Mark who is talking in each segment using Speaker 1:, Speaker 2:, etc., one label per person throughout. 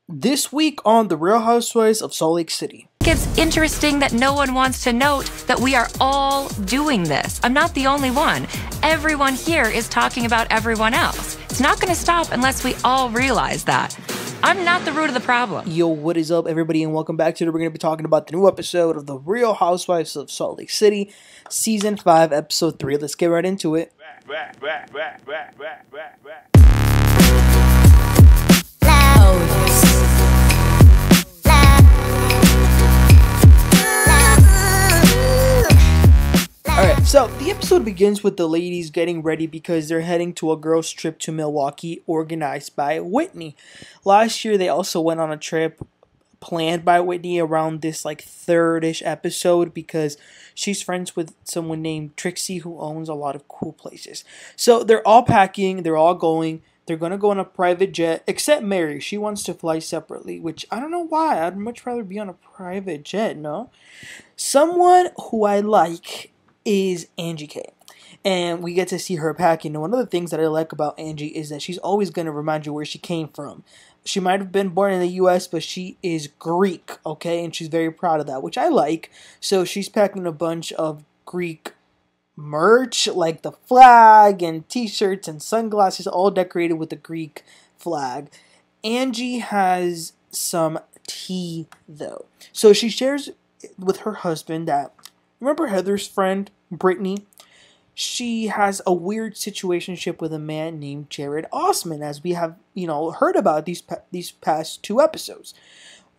Speaker 1: This week on The Real Housewives of Salt Lake City.
Speaker 2: It's interesting that no one wants to note that we are all doing this. I'm not the only one. Everyone here is talking about everyone else. It's not going to stop unless we all realize that. I'm not the root of the problem.
Speaker 1: Yo, what is up, everybody, and welcome back to it. We're going to be talking about the new episode of The Real Housewives of Salt Lake City, Season 5, Episode 3. Let's get right into it. Alright, so the episode begins with the ladies getting ready because they're heading to a girls' trip to Milwaukee organized by Whitney. Last year, they also went on a trip planned by Whitney around this third-ish episode because she's friends with someone named Trixie who owns a lot of cool places. So they're all packing, they're all going. They're going to go on a private jet, except Mary. She wants to fly separately, which I don't know why. I'd much rather be on a private jet, no? Someone who I like is Angie K. And we get to see her packing. And one of the things that I like about Angie is that she's always going to remind you where she came from. She might have been born in the U.S., but she is Greek, okay? And she's very proud of that, which I like. So she's packing a bunch of Greek merch, like the flag and t-shirts and sunglasses, all decorated with the Greek flag. Angie has some tea, though. So she shares with her husband that, remember Heather's friend, Brittany? She has a weird situationship with a man named Jared Osman, as we have, heard about these past two episodes.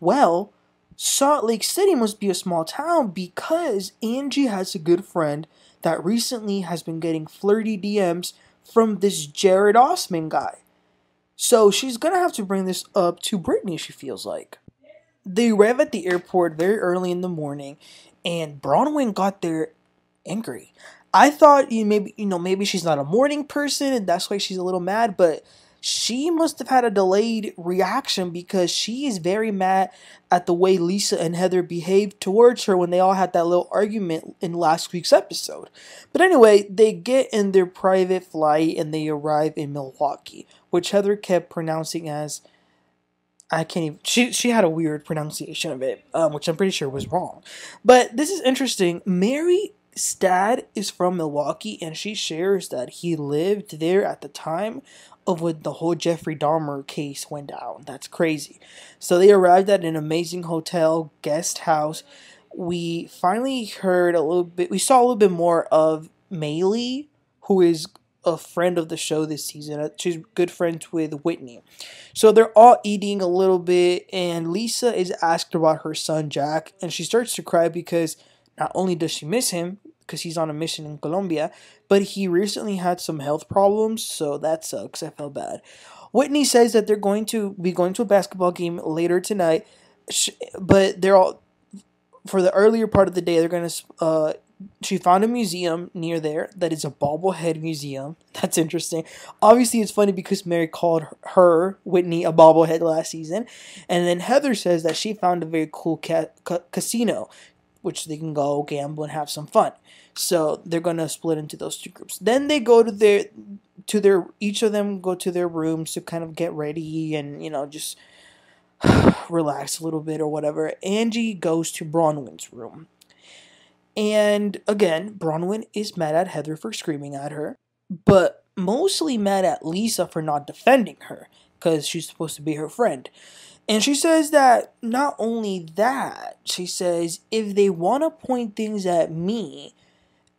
Speaker 1: Well, Salt Lake City must be a small town because Angie has a good friend that recently has been getting flirty DMs from this Jared Osman guy. So she's going to have to bring this up to Brittany, she feels like. They arrive at the airport very early in the morning, and Bronwyn got there angry. I thought maybe she's not a morning person and that's why she's a little mad, but she must have had a delayed reaction because she is very mad at the way Lisa and Heather behaved towards her when they all had that little argument in last week's episode. But anyway, they get in their private flight and they arrive in Milwaukee, which Heather kept pronouncing as, I can't even, she had a weird pronunciation of it, which I'm pretty sure was wrong. But this is interesting. Mary's dad is from Milwaukee, and she shares that he lived there at the time of when the whole Jeffrey Dahmer case went down. That's crazy. So they arrived at an amazing hotel guest house. We finally heard we saw a little bit more of Maylee, who is a friend of the show this season. She's good friends with Whitney. So they're all eating a little bit, and Lisa is asked about her son Jack, and she starts to cry because not only does she miss him, because he's on a mission in Colombia, but he recently had some health problems, so that sucks. I felt bad. Whitney says that they're going to be going to a basketball game later tonight, but they're all, for the earlier part of the day, they're going to, she found a museum near there that is a bobblehead museum. That's interesting. Obviously, it's funny because Mary called her, Whitney, a bobblehead last season, and then Heather says that she found a very cool casino, which they can go gamble and have some fun. So they're gonna split into those two groups. Then they go each of them go to their rooms to kind of get ready and just relax a little bit or whatever. Angie goes to Bronwyn's room, and again, Bronwyn is mad at Heather for screaming at her, but mostly mad at Lisa for not defending her because she's supposed to be her friend. And she says that not only that, she says, if they want to point things at me,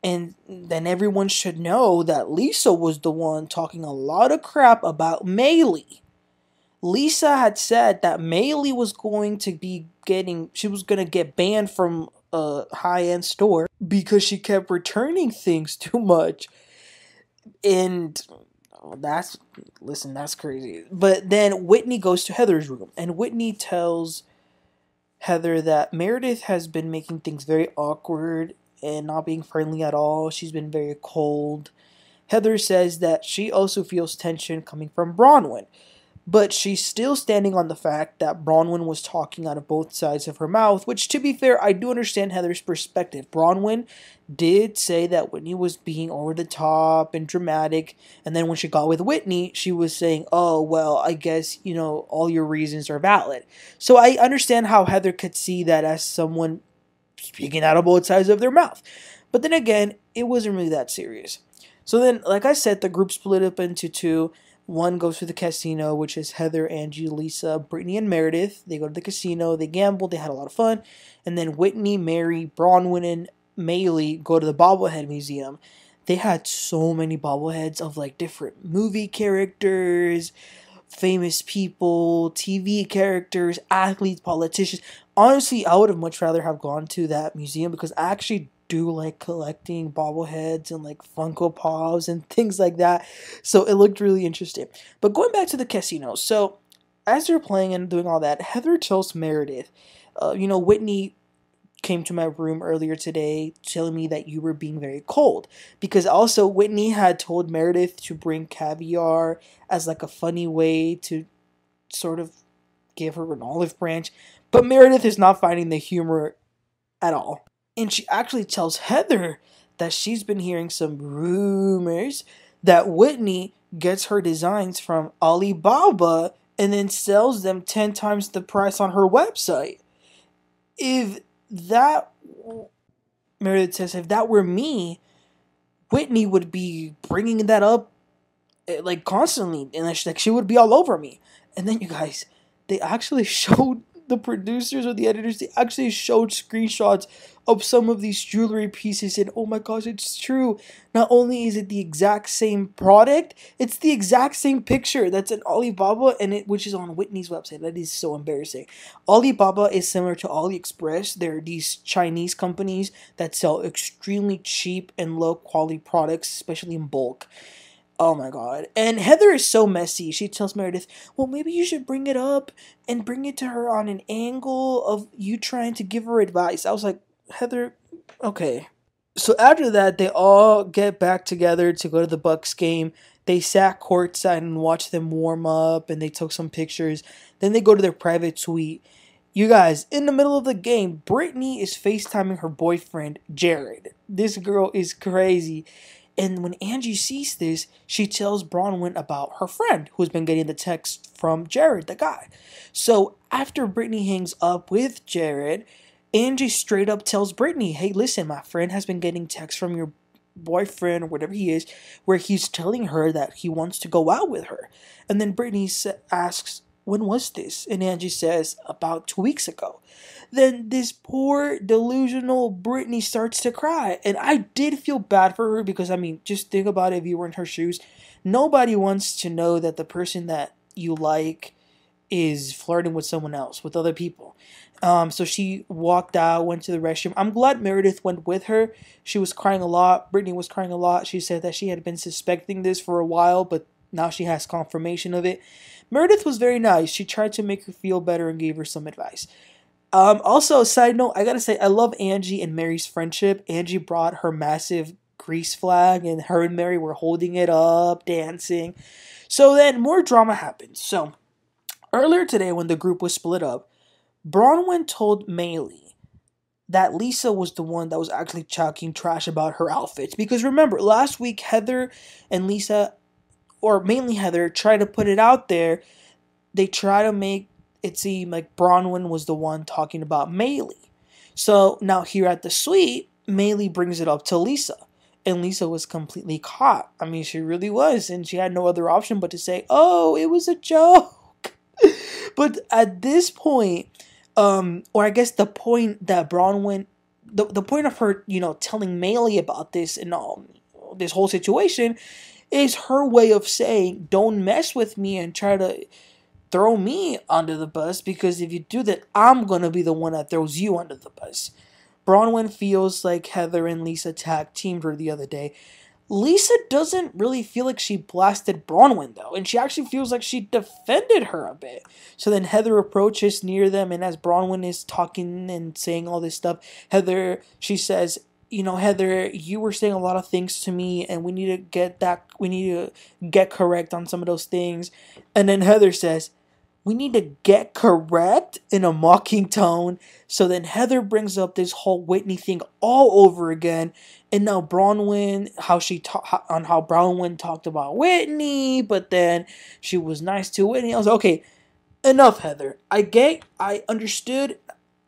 Speaker 1: and then everyone should know that Lisa was the one talking a lot of crap about Maylee. Lisa had said that Maylee was going to get banned from a high-end store because she kept returning things too much. And that's crazy. But then Whitney goes to Heather's room, and Whitney tells Heather that Meredith has been making things very awkward and not being friendly at all. She's been very cold. Heather says that she also feels tension coming from Bronwyn, But she's still standing on the fact that Bronwyn was talking out of both sides of her mouth, which, to be fair, I do understand Heather's perspective. Bronwyn did say that Whitney was being over the top and dramatic, and then when she got with Whitney, she was saying, oh, well, I guess, all your reasons are valid. So I understand how Heather could see that as someone speaking out of both sides of their mouth. But then again, it wasn't really that serious. So then, like I said, the group split up into two. One goes to the casino, which is Heather, Angie, Lisa, Brittany, and Meredith. They go to the casino, they gamble, they had a lot of fun. And then Whitney, Mary, Bronwyn, and Maylee go to the Bobblehead Museum. They had so many bobbleheads of like different movie characters, famous people, TV characters, athletes, politicians. Honestly, I would have much rather have gone to that museum because I actually do like collecting bobbleheads and like Funko Pops and things like that. So it looked really interesting. But going back to the casino. So as they're playing and doing all that, Heather tells Meredith, Whitney came to my room earlier today telling me that you were being very cold. Because also Whitney had told Meredith to bring caviar as like a funny way to sort of give her an olive branch. But Meredith is not finding the humor at all. And she actually tells Heather that she's been hearing some rumors that Whitney gets her designs from Alibaba and then sells them 10 times the price on her website. Meredith says, if that were me, Whitney would be bringing that up like constantly, and she would be all over me. And then you guys, they actually showed the producers or the editors, they actually showed screenshots of some of these jewelry pieces, and oh my gosh, it's true. Not only is it the exact same product, it's the exact same picture that's in Alibaba which is on Whitney's website. That is so embarrassing. Alibaba is similar to AliExpress. They're these Chinese companies that sell extremely cheap and low quality products, especially in bulk. Oh my god. And Heather is so messy. She tells Meredith, well, maybe you should bring it up and bring it to her on an angle of you trying to give her advice. I was like, Heather, okay. So after that, they all get back together to go to the Bucks game. They sat courtside and watched them warm up, and they took some pictures. Then they go to their private suite. You guys, in the middle of the game, Brittany is FaceTiming her boyfriend, Jared. This girl is crazy. And when Angie sees this, she tells Bronwyn about her friend who's been getting the text from Jared, the guy. So after Brittany hangs up with Jared, Angie straight up tells Brittany, hey, listen, my friend has been getting texts from your boyfriend or whatever he is, where he's telling her that he wants to go out with her. And then Brittany asks, when was this? And Angie says, about 2 weeks ago. Then this poor, delusional Brittany starts to cry. And I did feel bad for her because, just think about it if you were in her shoes. Nobody wants to know that the person that you like is flirting with someone else, with other people. So she walked out, went to the restroom. I'm glad Meredith went with her. She was crying a lot. Brittany was crying a lot. She said that she had been suspecting this for a while, but now she has confirmation of it. Meredith was very nice. She tried to make her feel better and gave her some advice. Also, side note, I gotta say, I love Angie and Mary's friendship. Angie brought her massive Greece flag, and her and Mary were holding it up, dancing. So then more drama happened. So earlier today, when the group was split up, Bronwyn told Maylee that Lisa was the one that was actually talking trash about her outfits. Because remember, last week, Heather and Lisa, or mainly Heather, tried to put it out there. They try to make it seem like Bronwyn was the one talking about Maylee. So now here at the suite, Maylee brings it up to Lisa. And Lisa was completely caught. She really was. And she had no other option but to say, oh, it was a joke. But at this point, or I guess the point that Bronwyn, the point of her, telling Maylee about this and all, this whole situation, is her way of saying, don't mess with me and try to throw me under the bus, because if you do that, I'm going to be the one that throws you under the bus. Bronwyn feels like Heather and Lisa tag teamed her the other day. Lisa doesn't really feel like she blasted Bronwyn, though, and she actually feels like she defended her a bit. So then Heather approaches near them, and as Bronwyn is talking and saying all this stuff, she says, Heather, you were saying a lot of things to me, and we need to get correct on some of those things. And then Heather says, we need to get correct in a mocking tone. So then Heather brings up this whole Whitney thing all over again. And now Bronwyn, how Bronwyn talked about Whitney, but then she was nice to Whitney. I was like, okay, enough, Heather. I understood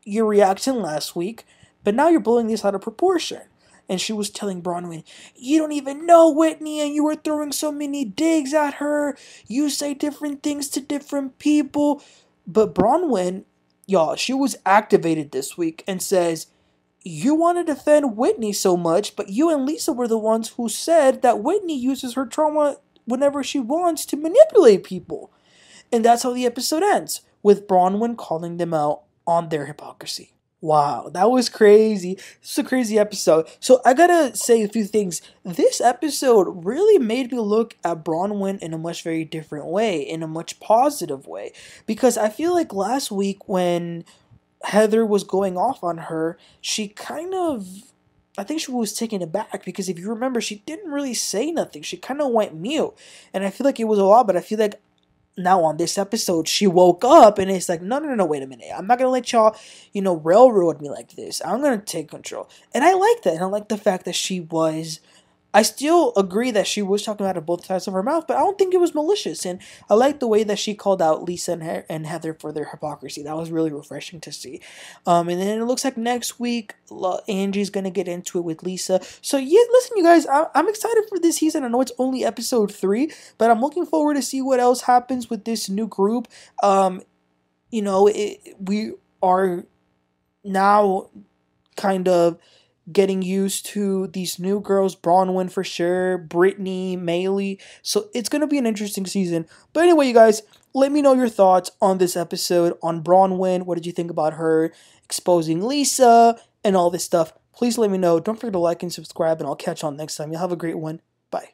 Speaker 1: your reaction last week, but now you're blowing this out of proportion. And she was telling Bronwyn, you don't even know Whitney, and you were throwing so many digs at her. You say different things to different people. But Bronwyn, y'all, she was activated this week and says, you want to defend Whitney so much, but you and Lisa were the ones who said that Whitney uses her trauma whenever she wants to manipulate people. And that's how the episode ends, with Bronwyn calling them out on their hypocrisy. Wow, that was crazy. This is a crazy episode. So I gotta say a few things. This episode really made me look at Bronwyn in a much very different way, in a much positive way. Because I feel like last week when Heather was going off on her, I think she was taken aback, because if you remember, she didn't really say nothing. She kind of went mute. And I feel like it was a lot, but I feel like now on this episode, she woke up and it's like, no, wait a minute. I'm not going to let y'all, railroad me like this. I'm going to take control. And I like that. And I like the fact that I still agree that she was talking out of both sides of her mouth, but I don't think it was malicious. And I like the way that she called out Lisa and Heather for their hypocrisy. That was really refreshing to see. And then it looks like next week, Angie's going to get into it with Lisa. So yeah, listen, you guys, I'm excited for this season. I know it's only episode 3, but I'm looking forward to see what else happens with this new group. We are now kind of getting used to these new girls, Bronwyn for sure, Brittany, Maylee. So it's going to be an interesting season. But anyway, you guys, let me know your thoughts on this episode, on Bronwyn. What did you think about her exposing Lisa and all this stuff? Please let me know. Don't forget to like and subscribe, and I'll catch you on next time. You'll have a great one. Bye.